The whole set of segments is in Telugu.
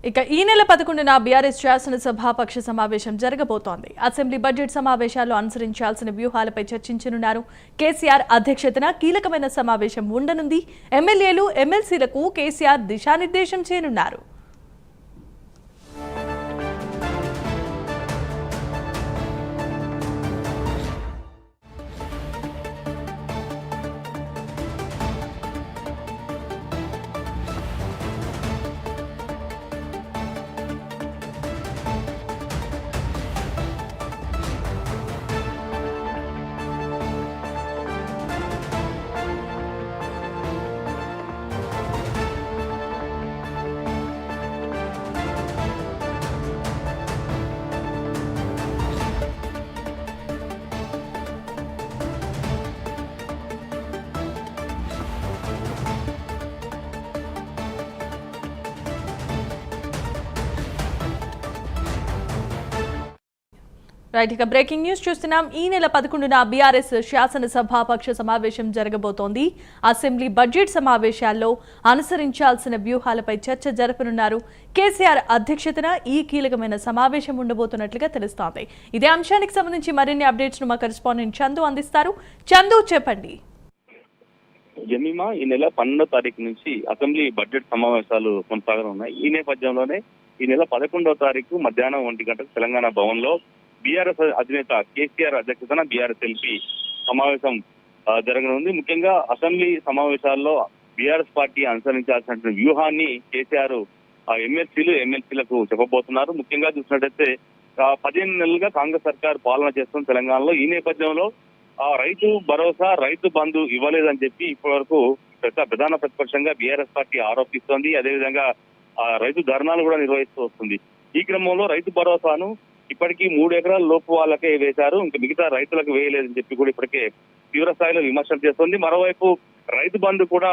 ఇక ఈ నెల 11న బీఆర్ఎస్ శాసనసభాపక్ష సమావేశం జరగబోతోంది. అసెంబ్లీ బడ్జెట్ సమావేశాల్లో అనుసరించాల్సిన వ్యూహాలపై చర్చించనున్నారు. కేసీఆర్ అధ్యక్షతన కీలకమైన సమావేశం ఉండనుంది. ఎమ్మెల్యేలు, ఎమ్మెల్సీలకు కేసీఆర్ దిశానిర్దేశం చేయనున్నారు. రైట్, ఇక బ్రేకింగ్ న్యూస్ చూస్తున్నాం. ఈ నెల 11న బీఆర్ఎస్ శాసనసభాపక్ష సమావేశం జరగబోతోంది. అసెంబ్లీ బడ్జెట్ సమావేశాల్లో అనుసరించాల్సిన వ్యూహాలపై చర్చ జరపనున్నారు. కేసీఆర్ అధ్యక్షతన ఈ కీలకమైన సమావేశం ఉండబోతున్నట్లుగా తెలుస్తోంది. ఇదే అంశానికి సంబంధించి మరిన్ని అప్డేట్స్ ను మా కరెస్పాండెంట్ చందు అందిస్తారు. చందు, చెప్పండి. జమీమా, ఈ నెల 12వ తారీఖు నుంచి అసెంబ్లీ బడ్జెట్ సమావేశాలు కొనసాగనున్నాయి. ఈ నేపథ్యంలోనే ఈ నెల 11వ తారీఖు మధ్యాహ్నం 1 గంటకు తెలంగాణ భవన్ లో బీఆర్ఎస్ అధినేత కేసీఆర్ అధ్యక్షతన బీఆర్ఎస్ ఎల్పీ సమావేశం జరగనుంది. ముఖ్యంగా అసెంబ్లీ సమావేశాల్లో బీఆర్ఎస్ పార్టీ అనుసరించాల్సిన వ్యూహాన్ని కేసీఆర్ ఎమ్మెల్సీలకు చెప్పబోతున్నారు. ముఖ్యంగా చూసినట్టయితే 15 నెలలుగా కాంగ్రెస్ సర్కార్ పాలన చేస్తున్న తెలంగాణలో ఈ నేపథ్యంలో రైతు భరోసా, రైతు బంధు ఇవ్వలేదని చెప్పి ఇప్పటి వరకు ప్రధాన ప్రతిపక్షంగా బీఆర్ఎస్ పార్టీ ఆరోపిస్తోంది. అదేవిధంగా రైతు ధర్నాలు కూడా నిర్వహిస్తూ వస్తుంది. ఈ క్రమంలో రైతు భరోసాను ఇప్పటికీ 3 ఎకరాల లోపు వాళ్ళకే వేశారు, ఇంకా మిగతా రైతులకు వేయలేదని చెప్పి కూడా ఇప్పటికే తీవ్ర స్థాయిలో విమర్శలు చేస్తుంది. మరోవైపు రైతు బంధు కూడా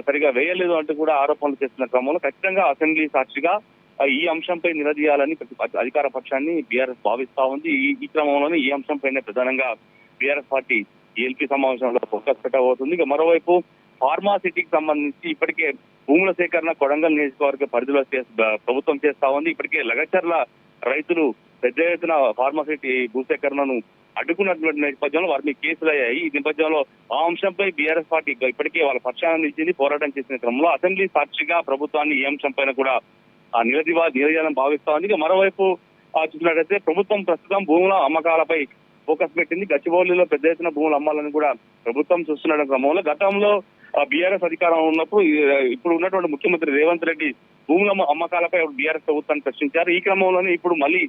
సరిగా వేయలేదు అంటూ కూడా ఆరోపణలు చేస్తున్న క్రమంలో ఖచ్చితంగా అసెంబ్లీ సాక్షిగా ఈ అంశంపై నిలదీయాలని అధికార పక్షాన్ని బీఆర్ఎస్ భావిస్తా ఉంది. ఈ క్రమంలోనే ఈ అంశంపైనే ప్రధానంగా బీఆర్ఎస్ పార్టీ ఎల్పీ సమావేశంలో ఫోకస్ పెట్టబోతుంది. ఇక మరోవైపు ఫార్మాసిటీకి సంబంధించి ఇప్పటికే భూముల సేకరణ కొడంగల్ నియోజకవర్గ పరిధిలో ప్రభుత్వం చేస్తా ఉంది. ఇప్పటికే లగచర్ల రైతులు పెద్ద ఎత్తున ఫార్మాసిటీ భూసేకరణను అడ్డుకున్నటువంటి నేపథ్యంలో వారి కేసులు అయ్యాయి. ఈ నేపథ్యంలో ఆ అంశంపై బీఆర్ఎస్ పార్టీ ఇప్పటికే వాళ్ళ పక్షాన్ని ఇచ్చింది, పోరాటం చేసిన క్రమంలో అసెంబ్లీ సాక్షిగా ప్రభుత్వాన్ని ఈ అంశం పైన కూడా నిలదీయాలని భావిస్తా ఉంది. ఇక మరోవైపు చూసినట్లయితే ప్రభుత్వం ప్రస్తుతం భూముల అమ్మకాలపై ఫోకస్ పెట్టింది. గచ్చిబౌలిలో పెద్ద ఎత్తున భూములు అమ్మాలని కూడా ప్రభుత్వం చూస్తున్న క్రమంలో గతంలో బీఆర్ఎస్ అధికారం ఉన్నప్పుడు ఇప్పుడు ఉన్నటువంటి ముఖ్యమంత్రి రేవంత్ రెడ్డి భూముల అమ్మకాలపై బీఆర్ఎస్ ప్రభుత్వాన్ని ప్రశ్నించారు. ఈ క్రమంలోనే ఇప్పుడు మళ్ళీ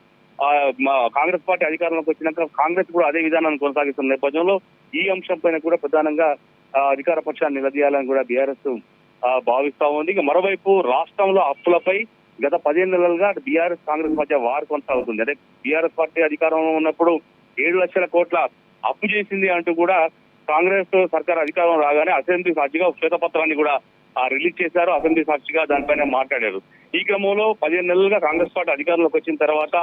కాంగ్రెస్ పార్టీ అధికారంలోకి వచ్చినాక కాంగ్రెస్ కూడా అదే విధానాన్ని కొనసాగిస్తున్న నేపథ్యంలో ఈ అంశం పైన కూడా ప్రధానంగా అధికార పక్షాన్ని నిలదీయాలని కూడా బీఆర్ఎస్ భావిస్తా ఉంది. ఇక మరోవైపు రాష్ట్రంలో అప్పులపై గత 15 నెలలుగా బీఆర్ఎస్ కాంగ్రెస్ మధ్య వార్ కొనసాగుతుంది. అదే బీఆర్ఎస్ పార్టీ అధికారంలో ఉన్నప్పుడు 7 లక్షల కోట్ల అప్పు చేసింది అంటూ కూడా కాంగ్రెస్ సర్కార్ అధికారం రాగానే అసెంబ్లీ సాక్షిగా శ్వేతపత్రాన్ని కూడా రిలీజ్ చేశారు. అసెంబ్లీ సాక్షిగా దానిపైన మాట్లాడారు. ఈ క్రమంలో 15 నెలలుగా కాంగ్రెస్ పార్టీ అధికారంలోకి వచ్చిన తర్వాత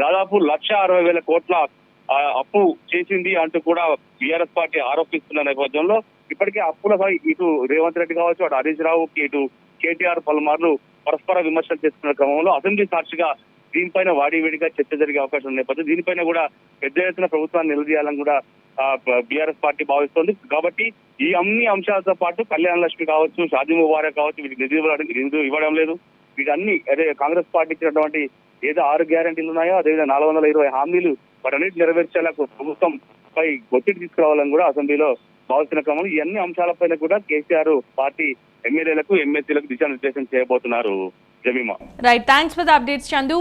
దాదాపు 1,60,000 కోట్ల అప్పు చేసింది అంటూ కూడా బీఆర్ఎస్ పార్టీ ఆరోపిస్తున్న నేపథ్యంలో ఇప్పటికే అప్పులపై ఇటు రేవంత్ రెడ్డి కావచ్చు, అటు హరీష్ రావుకి, ఇటు కేటీఆర్ పలుమార్లు పరస్పర విమర్శలు చేస్తున్న క్రమంలో అసెంబ్లీ సాక్షిగా దీనిపైన వాడివేడిగా చర్చ జరిగే అవకాశం ఉన్న నేపథ్యం దీనిపైన కూడా పెద్ద ఎత్తున ప్రభుత్వాన్ని నిలదీయాలని కూడా బీఆర్ఎస్ పార్టీ భావిస్తోంది. కాబట్టి ఈ అన్ని అంశాలతో పాటు కళ్యాణ లక్ష్మి కావచ్చు, షాదీ ముబారక్ కావచ్చు, వీటికి నిధులు ఇవ్వడం లేదు. వీటన్ని అదే కాంగ్రెస్ పార్టీ ఇచ్చినటువంటి ఏదో 6 గ్యారంటీలు ఉన్నాయో అదేవిధంగా 420 హామీలు వాటన్నిటి నెరవేర్చేలా ప్రభుత్వం పై ఒత్తిడి తీసుకురావాలని కూడా అసెంబ్లీలో భావిస్తున్న క్రమంలో ఈ అన్ని అంశాలపైన కూడా కేసీఆర్ పార్టీ ఎమ్మెల్యేలకు, ఎమ్మెల్సీలకు దిశానిర్దేశం చేయబోతున్నారు. Jemimah. Right, thanks for the updates Chandu.